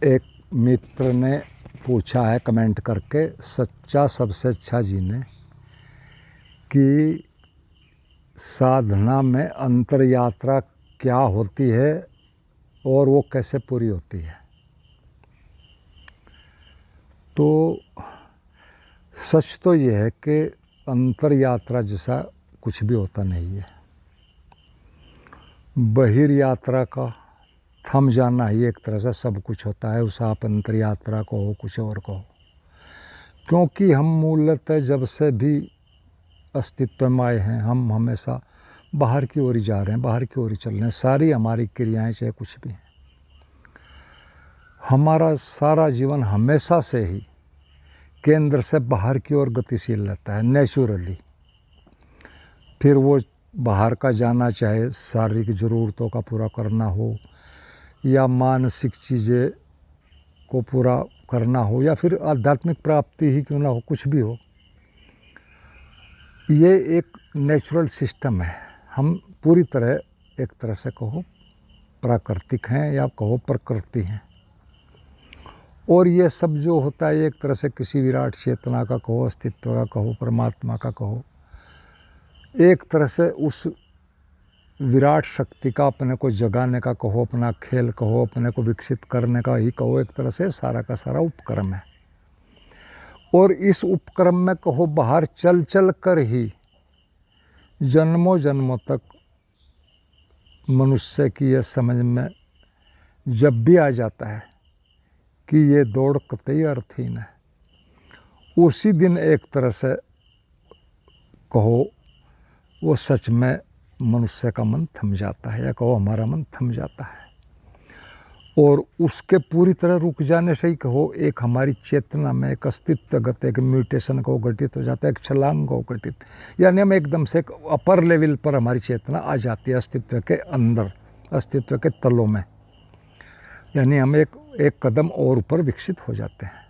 एक मित्र ने पूछा है कमेंट करके, सच्चा सबसे अच्छा जीने, कि साधना में अंतर यात्रा क्या होती है और वो कैसे पूरी होती है। तो सच तो ये है कि अंतर यात्रा जैसा कुछ भी होता नहीं है। बहिर यात्रा का थम जाना ही एक तरह से सब कुछ होता है। उस आप अंतर यात्रा को हो, कुछ और को हो, क्योंकि हम मूलतः जब से भी अस्तित्व में आए हैं, हम हमेशा बाहर की ओर ही जा रहे हैं, बाहर की ओर ही चल रहे हैं। सारी हमारी क्रियाएं चाहे कुछ भी हैं, हमारा सारा जीवन हमेशा से ही केंद्र से बाहर की ओर गतिशील रहता है, नेचुरली। फिर वो बाहर का जाना चाहे शारीरिक ज़रूरतों का पूरा करना हो, या मानसिक चीज़ें को पूरा करना हो, या फिर आध्यात्मिक प्राप्ति ही क्यों ना हो, कुछ भी हो, ये एक नेचुरल सिस्टम है। हम पूरी तरह एक तरह से कहो प्राकृतिक हैं या कहो प्रकृति हैं। और ये सब जो होता है एक तरह से किसी विराट चेतना का कहो, अस्तित्व का कहो, परमात्मा का कहो, एक तरह से उस विराट शक्ति का अपने को जगाने का कहो, अपना खेल कहो, अपने को विकसित करने का ही कहो, एक तरह से सारा का सारा उपक्रम है। और इस उपक्रम में कहो बाहर चल चल कर ही जन्मों जन्मों तक मनुष्य की यह समझ में जब भी आ जाता है कि ये दौड़ कतई अर्थहीन है, उसी दिन एक तरह से कहो वो सच में मनुष्य का मन थम जाता है, या कहो हमारा मन थम जाता है। और उसके पूरी तरह रुक जाने से ही कहो एक हमारी चेतना में एक अस्तित्वगत एक म्यूटेशन को घटित हो जाता है, एक छलांग को घटित, यानी हम एकदम से एक अपर लेवल पर हमारी चेतना आ जाती है, अस्तित्व के अंदर, अस्तित्व के तलों में, यानी हम एक कदम और ऊपर विकसित हो जाते हैं।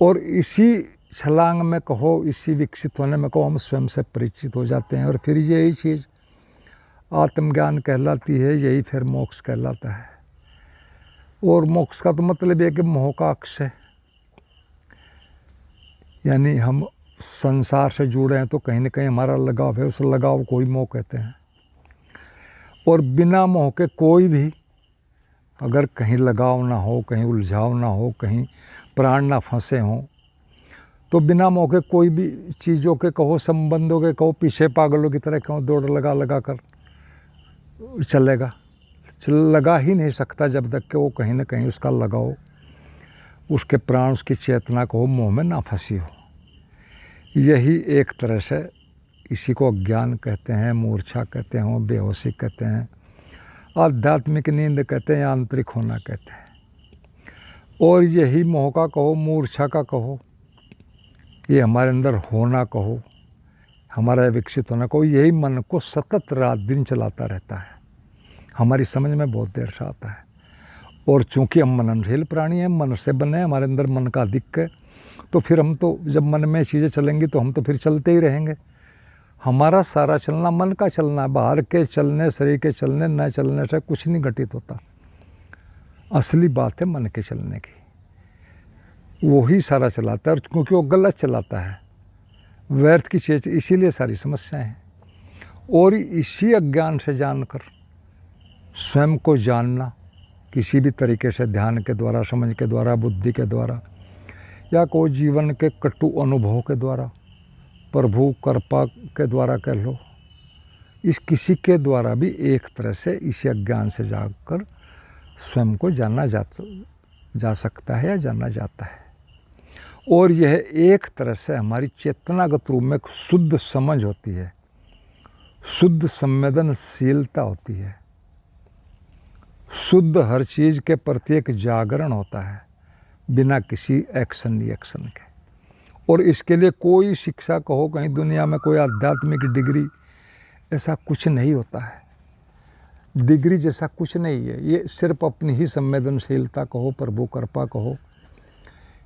और इसी छलांग में कहो, इसी विकसित होने में कहो, हम स्वयं से परिचित हो जाते हैं। और फिर यही चीज़ आत्मज्ञान कहलाती है, यही फिर मोक्ष कहलाता है। और मोक्ष का तो मतलब है कि मोह का अक्षय, यानी हम संसार से जुड़े हैं तो कहीं ना कहीं हमारा लगाव है, उस लगाव को ही मोह कहते हैं। और बिना मोह के कोई भी अगर कहीं लगाव ना हो, कहीं उलझाव ना हो, कहीं प्राण ना फंसे हों, तो बिना मोह के कोई भी चीज़ों के कहो, संबंधों के कहो, पीछे पागलों की तरह कहो दौड़ लगा लगा कर चलेगा, लगा ही नहीं सकता जब तक कि वो कहीं ना कहीं उसका लगाओ, उसके प्राण, उसकी चेतना को मोह में ना फंसी हो। यही एक तरह से इसी को अज्ञान कहते हैं, मूर्छा कहते हैं, बेहोशी कहते हैं, आध्यात्मिक नींद कहते हैं, आंतरिक होना कहते हैं। और यही मोह का कहो, मूर्छा का कहो, ये हमारे अंदर होना कहो, हमारा विकसित होना कहो, यही मन को सतत रात दिन चलाता रहता है। हमारी समझ में बहुत देर से आता है। और चूँकि हम मननशील प्राणी हैं, मन से बने, हमारे अंदर मन का अधिक है, तो फिर हम तो जब मन में चीज़ें चलेंगी तो हम तो फिर चलते ही रहेंगे। हमारा सारा चलना मन का चलना है। बाहर के चलने, शरीर के चलने, न चलने से कुछ नहीं घटित होता। असली बात है मन के चलने की, वो ही सारा चलाता है। और क्योंकि वो गलत चलाता है, व्यर्थ की चीज़, इसीलिए सारी समस्याएं हैं। और इसी अज्ञान से जानकर स्वयं को जानना, किसी भी तरीके से ध्यान के द्वारा, समझ के द्वारा, बुद्धि के द्वारा, या कोई जीवन के कटु अनुभव के द्वारा, प्रभु कृपा के द्वारा कह लो, इस किसी के द्वारा भी एक तरह से इसी अज्ञान से जाकर स्वयं को जाना जा सकता है या जाना जाता है। और यह एक तरह से हमारी चेतनागत रूप में शुद्ध समझ होती है, शुद्ध संवेदनशीलता होती है, शुद्ध हर चीज़ के प्रति एक जागरण होता है, बिना किसी एक्शन रिएक्शन के। और इसके लिए कोई शिक्षा कहो, कहीं दुनिया में कोई आध्यात्मिक डिग्री, ऐसा कुछ नहीं होता है। डिग्री जैसा कुछ नहीं है। ये सिर्फ अपनी ही संवेदनशीलता कहो, प्रभु कृपा कहो,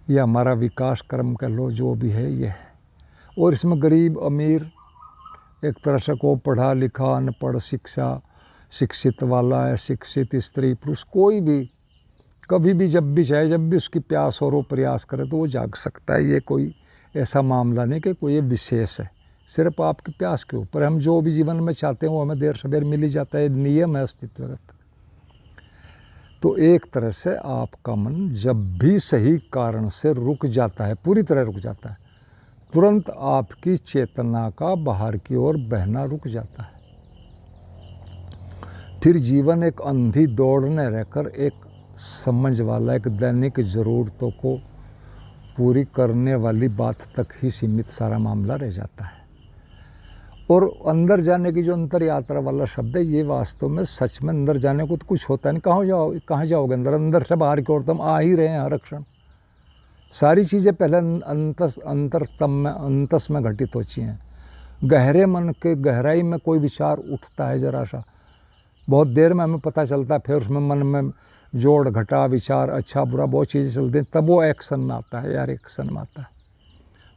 या हमारा विकास कर्म कह लो, जो भी है ये है। और इसमें गरीब अमीर, एक तरह से को पढ़ा लिखा, अनपढ़, शिक्षित वाला, शिक्षित स्त्री पुरुष, कोई भी कभी भी जब भी चाहे, जब भी उसकी प्यास और वो प्रयास करे तो वो जाग सकता है। ये कोई ऐसा मामला नहीं कि कोई ये विशेष है, सिर्फ आपकी प्यास के ऊपर। हम जो भी जीवन में चाहते हैं वो हमें देर सवेर मिल ही जाता है, नियम है अस्तित्वगत। तो एक तरह से आपका मन जब भी सही कारण से रुक जाता है, पूरी तरह रुक जाता है, तुरंत आपकी चेतना का बाहर की ओर बहना रुक जाता है। फिर जीवन एक अंधी दौड़ न रहकर एक समझ वाला, एक दैनिक ज़रूरतों को पूरी करने वाली बात तक ही सीमित सारा मामला रह जाता है। और अंदर जाने की जो अंतर यात्रा वाला शब्द है, ये वास्तव में सच में अंदर जाने को तो कुछ होता नहीं। कहाँ जाओगे अंदर? अंदर से बाहर की ओर तो हम आ ही रहे हैं हर क्षण। सारी चीज़ें पहले अंतस में घटित होती हैं। गहरे मन के गहराई में कोई विचार उठता है जरा सा, बहुत देर में हमें पता चलता है, फिर उसमें मन में जोड़ घटा विचार, अच्छा बुरा बहुत चीज़ें चलती हैं, तब वो एक्शन में आता है यार, एक्शन में आता है।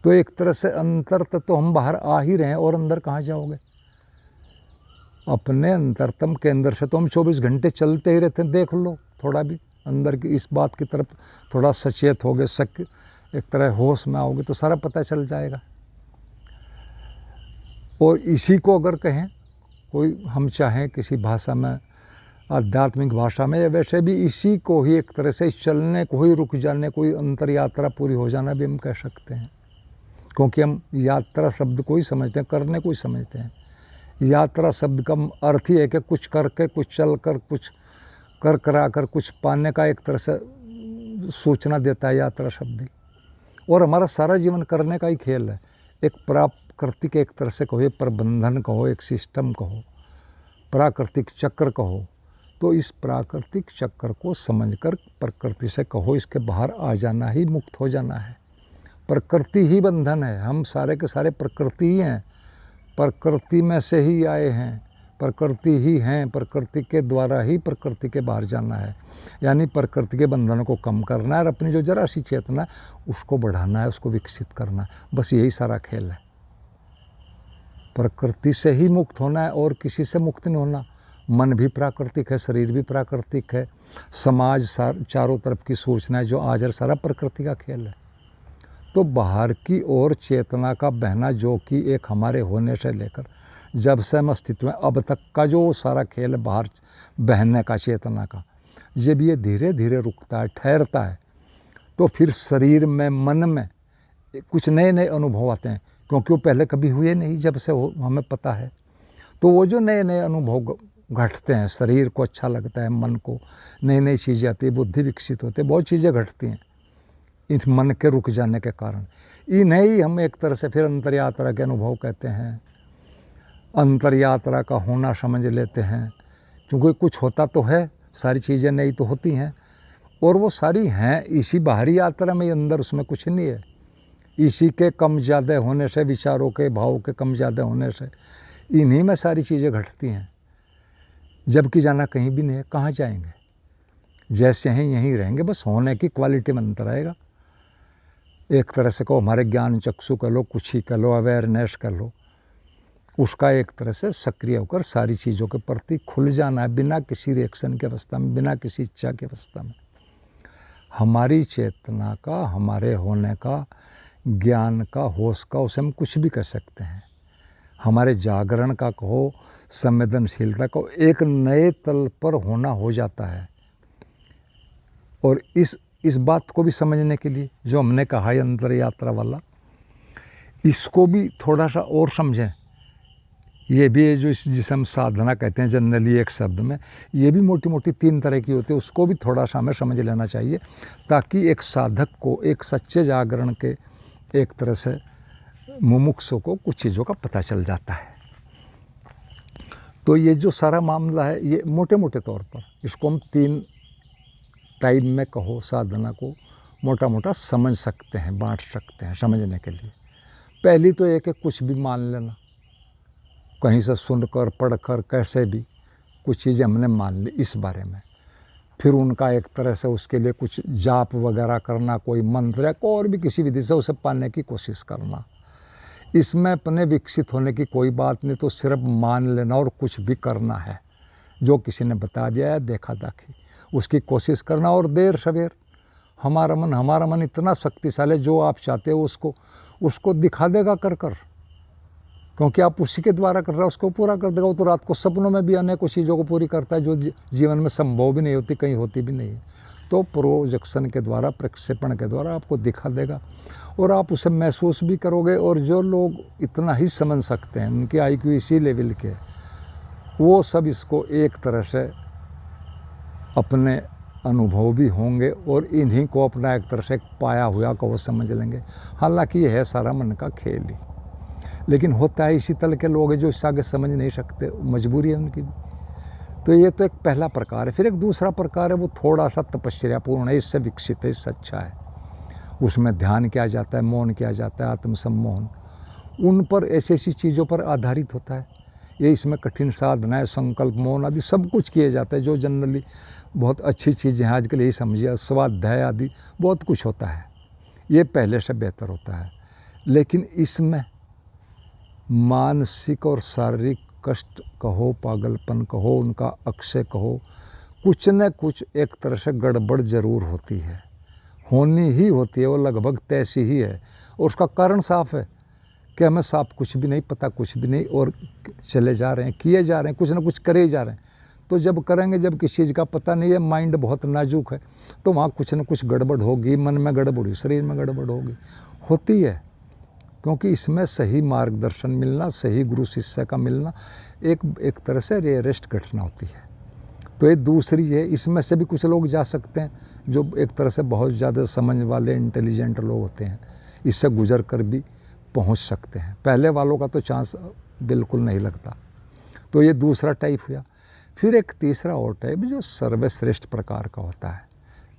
तो एक तरह से अंतर तो हम बाहर आ ही रहे हैं, और अंदर कहाँ जाओगे? अपने अंतरतम के अंदर से तो हम 24 घंटे चलते ही रहते हैं। देख लो थोड़ा भी अंदर की इस बात की तरफ थोड़ा सचेत होगे, एक तरह होश में आओगे तो सारा पता चल जाएगा। और इसी को अगर कहें, कोई हम चाहें किसी भाषा में, आध्यात्मिक भाषा में, या वैसे भी इसी को ही एक तरह से चलने को ही रुक जाने, कोई अंतर यात्रा पूरी हो जाना भी हम कह सकते हैं। क्योंकि हम यात्रा शब्द को ही समझते हैं, करने को ही समझते हैं। यात्रा शब्द का अर्थ ही है कि कुछ करके, कुछ चल कर, कुछ कर करा कर कुछ पाने का एक तरह से सूचना देता है यात्रा शब्द ही। और हमारा सारा जीवन करने का ही खेल है। एक प्राकृतिक एक तरह से कहो, प्रबंधन कहो, एक सिस्टम कहो, प्राकृतिक चक्र कहो। तो इस प्राकृतिक चक्र को समझकर प्रकृति से कहो, इसके बाहर आ जाना ही मुक्त हो जाना है। प्रकृति ही बंधन है। हम सारे के सारे प्रकृति ही हैं, प्रकृति में से ही आए हैं, प्रकृति ही हैं। प्रकृति के द्वारा ही प्रकृति के बाहर जाना है, यानी प्रकृति के बंधनों को कम करना है और अपनी जो जरा सी चेतना है उसको बढ़ाना है, उसको विकसित करना है। बस यही सारा खेल है। प्रकृति से ही मुक्त होना है और किसी से मुक्त नहीं होना। मन भी प्राकृतिक है, शरीर भी प्राकृतिक है, समाज चारों तरफ की सूचना है जो आज सारा प्रकृति का खेल है। तो बाहर की ओर चेतना का बहना, जो कि एक हमारे होने से लेकर जब से हम अस्तित्व में अब तक का जो सारा खेल है बाहर बहने का, चेतना का, जब ये धीरे धीरे रुकता है, ठहरता है, तो फिर शरीर में, मन में कुछ नए नए अनुभव आते हैं, क्योंकि वो पहले कभी हुए नहीं जब से हमें पता है। तो वो जो नए नए अनुभव घटते हैं, शरीर को अच्छा लगता है, मन को नई नई चीज़ें आती है, बुद्धि विकसित होती है, बहुत चीज़ें घटती हैं इस मन के रुक जाने के कारण। इन्हें ही हम एक तरह से फिर अंतर यात्रा के अनुभव कहते हैं, अंतर यात्रा का होना समझ लेते हैं। क्योंकि कुछ होता तो है, सारी चीज़ें नई तो होती हैं, और वो सारी हैं इसी बाहरी यात्रा में, अंदर उसमें कुछ नहीं है। इसी के कम ज़्यादा होने से, विचारों के भाव के कम ज़्यादा होने से इन्हीं में सारी चीज़ें घटती हैं। जबकि जाना कहीं भी नहीं है। कहाँ जाएंगे? जैसे हैं यहीं रहेंगे, बस होने की क्वालिटी में अंतर आएगा। एक तरह से कहो हमारे ज्ञान चक्षु कर लो, कुछ ही कर लो, अवेयरनेस कर लो, उसका एक तरह से सक्रिय होकर सारी चीज़ों के प्रति खुल जाना है, बिना किसी रिएक्शन की अवस्था में, बिना किसी इच्छा की अवस्था में। हमारी चेतना का, हमारे होने का, ज्ञान का, होश का, उसे हम कुछ भी कह सकते हैं। हमारे जागरण का कहो, संवेदनशीलता को एक नए तल पर होना हो जाता है। और इस बात को भी समझने के लिए जो हमने कहा है अंतर यात्रा वाला, इसको भी थोड़ा सा और समझें। ये भी है जो जिसे हम साधना कहते हैं जनरली एक शब्द में, ये भी मोटी मोटी 3 तरह की होती है, उसको भी थोड़ा सा हमें समझ लेना चाहिए, ताकि एक साधक को, एक सच्चे जागरण के एक तरह से मुमुक्षु को कुछ चीज़ों का पता चल जाता है। तो ये जो सारा मामला है, ये मोटे मोटे तौर पर इसको हम 3 टाइप में कहो साधना को मोटा मोटा समझ सकते हैं, बांट सकते हैं समझने के लिए। पहली तो एक है कुछ भी मान लेना, कहीं से सुनकर, पढ़कर, कैसे भी कुछ चीज़ें हमने मान ली इस बारे में, फिर उनका एक तरह से उसके लिए कुछ जाप वगैरह करना, कोई मंत्र या और भी किसी विधि से उसे पाने की कोशिश करना। इसमें अपने विकसित होने की कोई बात नहीं, तो सिर्फ मान लेना और कुछ भी करना है जो किसी ने बता दिया है, देखा दाखी, उसकी कोशिश करना। और देर सवेर हमारा मन इतना शक्तिशाली, जो आप चाहते हो उसको दिखा देगा कर कर, क्योंकि आप उसी के द्वारा कर रहे हो, उसको पूरा कर देगा। वो तो रात को सपनों में भी अनेकों चीज़ों को पूरी करता है जो जीवन में संभव भी नहीं होती, कहीं होती भी नहीं है। तो प्रोजेक्शन के द्वारा, प्रक्षेपण के द्वारा आपको दिखा देगा और आप उसे महसूस भी करोगे। और जो लोग इतना ही समझ सकते हैं, उनकी IQ इसी लेवल के, वो सब इसको एक तरह से अपने अनुभव भी होंगे और इन्हीं को अपना एक तरह से पाया हुआ को वो समझ लेंगे। हालांकि यह है सारा मन का खेल ही, लेकिन होता है इसी तल के लोग हैं जो इससे आगे समझ नहीं सकते, मजबूरी है उनकी भी। तो ये तो एक पहला प्रकार है। फिर एक दूसरा प्रकार है, वो थोड़ा सा तपस्यापूर्ण है, इससे विकसित है, इससे अच्छा है। उसमें ध्यान किया जाता है, मौन किया जाता है, आत्मसम्मोहन, उन पर ऐसी ऐसी चीज़ों पर आधारित होता है। ये इसमें कठिन साधनाएं, संकल्प, मौन आदि सब कुछ किए जाते हैं, जो जनरली बहुत अच्छी चीज़ें हैं आजकल, यही समझिए, स्वाध्याय आदि बहुत कुछ होता है, ये पहले से बेहतर होता है। लेकिन इसमें मानसिक और शारीरिक कष्ट कहो, पागलपन कहो, उनका अक्षय कहो, कुछ न कुछ एक तरह से गड़बड़ जरूर होती है, होनी ही होती है, वो लगभग तैसी ही है। और उसका कारण साफ है कि हमें साफ कुछ भी नहीं पता, कुछ भी नहीं, और चले जा रहे हैं, किए जा रहे हैं, कुछ ना कुछ करे ही जा रहे हैं। तो जब करेंगे, जब किसी चीज़ का पता नहीं है, माइंड बहुत नाजुक है, तो वहाँ कुछ न कुछ गड़बड़ होगी, मन में गड़बड़ होगी, शरीर में गड़बड़ होगी, होती है। क्योंकि इसमें सही मार्गदर्शन मिलना, सही गुरु शिष्य का मिलना एक तरह से रेयरेस्ट घटना होती है। तो ये दूसरी है। इसमें से भी कुछ लोग जा सकते हैं जो एक तरह से बहुत ज़्यादा समझ वाले, इंटेलिजेंट लोग होते हैं, इससे गुजर कर भी पहुंच सकते हैं। पहले वालों का तो चांस बिल्कुल नहीं लगता। तो ये दूसरा टाइप हुआ। फिर एक तीसरा और टाइप जो सर्वश्रेष्ठ प्रकार का होता है,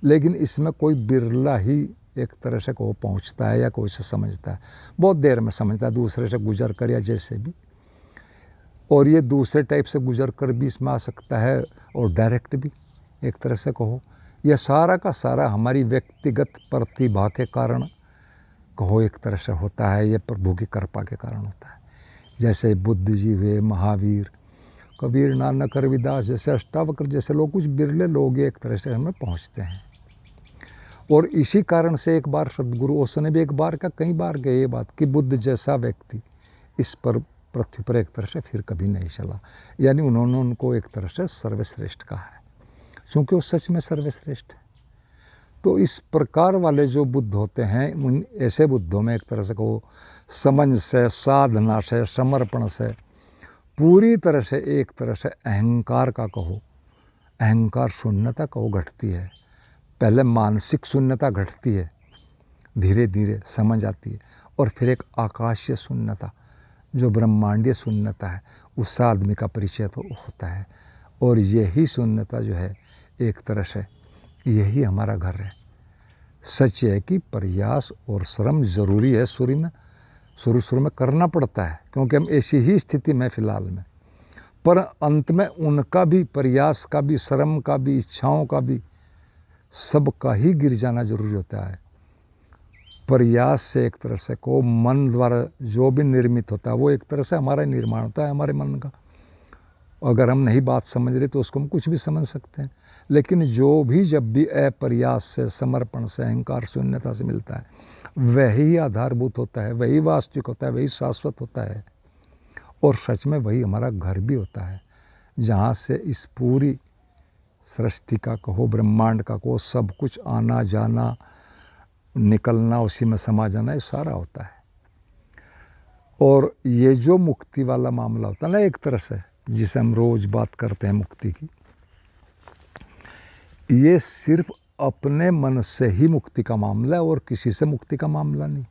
लेकिन इसमें कोई बिरला ही एक तरह से को पहुंचता है या कोई से समझता है, बहुत देर में समझता है, दूसरे से गुजर कर या जैसे भी। और ये दूसरे टाइप से गुजर कर भी इसमें आ सकता है और डायरेक्ट भी एक तरह से कहो। यह सारा का सारा हमारी व्यक्तिगत प्रतिभा के कारण कहो एक तरह से होता है, ये प्रभु की कृपा के कारण होता है। जैसे बुद्ध जी हुए, महावीर, कबीर, नानक, रविदास जैसे, अष्टावक्र जैसे लोग, कुछ बिरले लोग एक तरह से हमें पहुँचते हैं। और इसी कारण से एक बार सदगुरु ओशो ने भी एक बार का कई बार कही ये बात कि बुद्ध जैसा व्यक्ति इस पर पृथ्वी पर एक तरह से फिर कभी नहीं चला। यानी उन्होंने उनको एक तरह से सर्वश्रेष्ठ कहा है, क्योंकि वो सच में सर्वश्रेष्ठ है। तो इस प्रकार वाले जो बुद्ध होते हैं, उन ऐसे बुद्धों में एक तरह से कहो समझ से, साधना से, समर्पण से, पूरी तरह से एक तरह से अहंकार का कहो, अहंकार शून्यता कहो घटती है। पहले मानसिक शून्यता घटती है, धीरे धीरे समझ आती है, और फिर एक आकाशीय शून्यता जो ब्रह्मांडीय शून्यता है, उस आदमी का परिचय तो होता है। और यही शून्यता जो है एक तरह से यही हमारा घर है। सच है कि प्रयास और श्रम जरूरी है, शुरू में करना पड़ता है, क्योंकि हम ऐसी ही स्थिति में फिलहाल में, पर अंत में उनका भी, प्रयास का भी, श्रम का भी, इच्छाओं का भी, सबका ही गिर जाना जरूरी होता है। प्रयास से एक तरह से को मन द्वारा जो भी निर्मित होता है वो एक तरह से हमारा निर्माण होता है, हमारे मन का। अगर हम नहीं बात समझ रहे तो उसको हम कुछ भी समझ सकते हैं, लेकिन जो भी जब भी अप्रयास से, समर्पण से, अहंकार शून्यता से मिलता है, वही आधारभूत होता है, वही वास्तविक होता है, वही शाश्वत होता है। और सच में वही हमारा घर भी होता है, जहाँ से इस पूरी सृष्टि का कहो, ब्रह्मांड का कहो, सब कुछ आना जाना, निकलना, उसी में समा जाना, ये सारा होता है। और ये जो मुक्ति वाला मामला होता है ना, एक तरह से जिसे हम रोज बात करते हैं मुक्ति की, ये सिर्फ अपने मन से ही मुक्ति का मामला है और किसी से मुक्ति का मामला नहीं,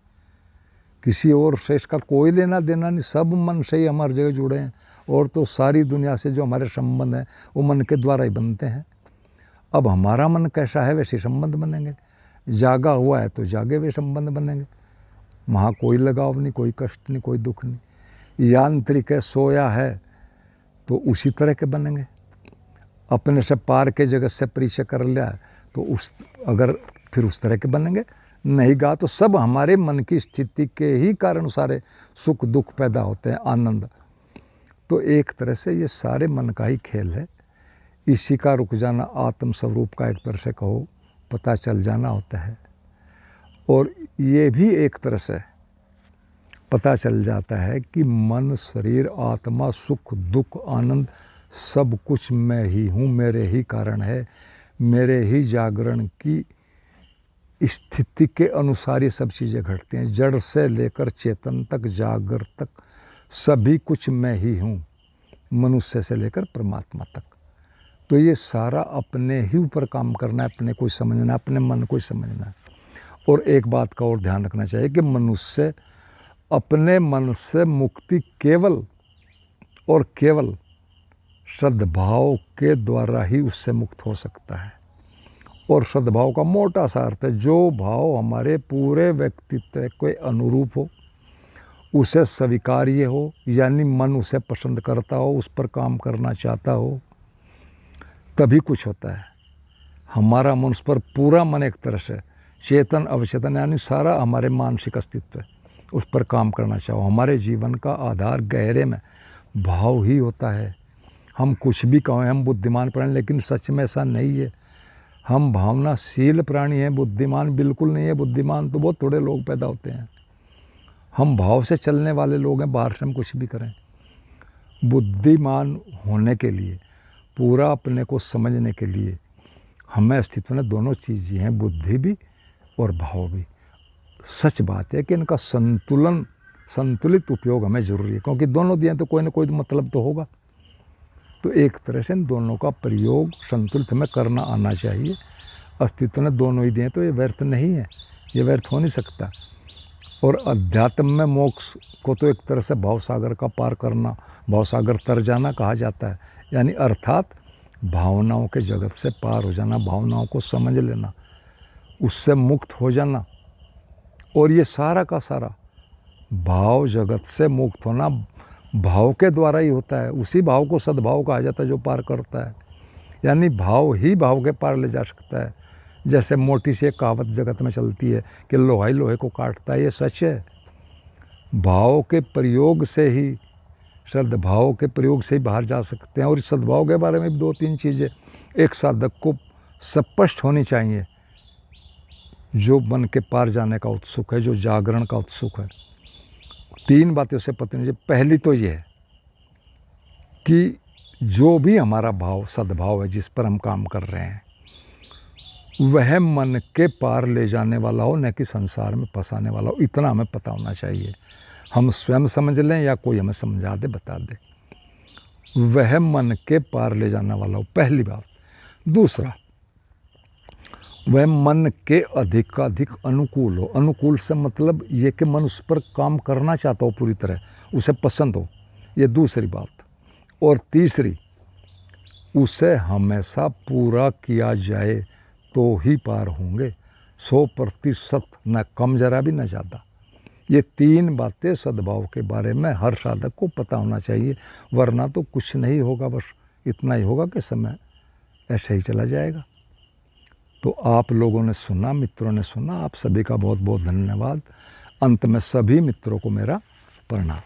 किसी और से इसका कोई लेना देना नहीं। सब मन से ही हमारी जगह जुड़े हैं, और तो सारी दुनिया से जो हमारे संबंध हैं वो मन के द्वारा ही बनते हैं। अब हमारा मन कैसा है वैसे संबंध बनेंगे, जागा हुआ है तो जागे हुए संबंध बनेंगे, वहाँ कोई लगाव नहीं, कोई कष्ट नहीं, कोई दुख नहीं। यांत्रिक है, सोया है तो उसी तरह के बनेंगे। अपने से पार के जगत से परिचय कर लिया तो उस अगर फिर उस तरह के बनेंगे, नहीं गा तो सब हमारे मन की स्थिति के ही कारण सारे सुख दुख पैदा होते हैं, आनंद। तो एक तरह से ये सारे मन का ही खेल है। इसी का रुक जाना आत्म स्वरूप का एक तरह से कहो पता चल जाना होता है। और ये भी एक तरह से पता चल जाता है कि मन, शरीर, आत्मा, सुख दुख, आनंद सब कुछ मैं ही हूँ, मेरे ही कारण है, मेरे ही जागरण की स्थिति के अनुसार ये सब चीज़ें घटती हैं। जड़ से लेकर चेतन तक, जागर तक सभी कुछ मैं ही हूँ, मनुष्य से लेकर परमात्मा तक। तो ये सारा अपने ही ऊपर काम करना है, अपने को समझना, अपने मन को समझना है। और एक बात का और ध्यान रखना चाहिए कि मनुष्य अपने मन से मुक्ति केवल और केवल सद्भाव के द्वारा ही उससे मुक्त हो सकता है। और सद्भाव का मोटा सा अर्थ है जो भाव हमारे पूरे व्यक्तित्व के अनुरूप हो, उसे स्वीकार्य हो, यानी मन उसे पसंद करता हो, उस पर काम करना चाहता हो, तभी कुछ होता है। हमारा मन, उस पर पूरा मन एक तरह से चेतन अवचेतन यानी सारा हमारे मानसिक अस्तित्व उस पर काम करना चाहो। हमारे जीवन का आधार गहरे में भाव ही होता है। हम कुछ भी कहें हम बुद्धिमान प्राणी, लेकिन सच में ऐसा नहीं है। हम भावनाशील प्राणी हैं, बुद्धिमान बिल्कुल नहीं है। बुद्धिमान तो बहुत थोड़े लोग पैदा होते हैं। हम भाव से चलने वाले लोग हैं, बाहर से हम कुछ भी करें। बुद्धिमान होने के लिए, पूरा अपने को समझने के लिए हमें अस्तित्व में दोनों चीज़ें हैं, बुद्धि भी और भाव भी। सच बात है कि इनका संतुलित उपयोग हमें ज़रूरी है, क्योंकि दोनों दिए तो कोई ना कोई मतलब तो होगा। तो एक तरह से इन दोनों का प्रयोग संतुलित हमें करना आना चाहिए। अस्तित्व ने दोनों ही दिए तो ये व्यर्थ नहीं है, ये व्यर्थ हो नहीं सकता। और अध्यात्म में मोक्ष को तो एक तरह से भावसागर का पार करना, भावसागर तर जाना कहा जाता है। यानी अर्थात भावनाओं के जगत से पार हो जाना, भावनाओं को समझ लेना, उससे मुक्त हो जाना। और ये सारा का सारा भाव जगत से मुक्त होना भाव के द्वारा ही होता है। उसी भाव को सद्भाव कहा जाता है जो पार करता है। यानी भाव ही भाव के पार ले जा सकता है। जैसे मोटी सी एक कहावत जगत में चलती है कि लोहा ही लोहे को काटता है, ये सच है। भाव के प्रयोग से ही, सद्भाव के प्रयोग से ही बाहर जा सकते हैं। और इस सद्भाव के बारे में भी 2-3 चीज़ें एक साधक को स्पष्ट होनी चाहिए। जो मन के पार जाने का उत्सुक है, जो जागरण का उत्सुक है, 3 बातें उसे पता नहीं। पहली तो ये है कि जो भी हमारा भाव सद्भाव है, जिस पर हम काम कर रहे हैं, वह मन के पार ले जाने वाला हो, न कि संसार में फंसाने वाला हो। इतना हमें पता होना चाहिए। हम स्वयं समझ लें या कोई हमें समझा दे, बता दे, वह मन के पार ले जाने वाला हो, पहली बात। दूसरा, वह मन के अधिकाधिक अनुकूल हो। अनुकूल से मतलब ये कि मन उस पर काम करना चाहता हो, पूरी तरह उसे पसंद हो, ये दूसरी बात। और तीसरी, उसे हमेशा पूरा किया जाए तो ही पार होंगे, 100% न कम जरा भी न ज़्यादा। ये 3 बातें सद्भाव के बारे में हर साधक को पता होना चाहिए, वरना तो कुछ नहीं होगा। बस इतना ही होगा कि समय ऐसे ही चला जाएगा। तो आप लोगों ने सुना, मित्रों ने सुना, आप सभी का बहुत बहुत धन्यवाद। अंत में सभी मित्रों को मेरा प्रणाम।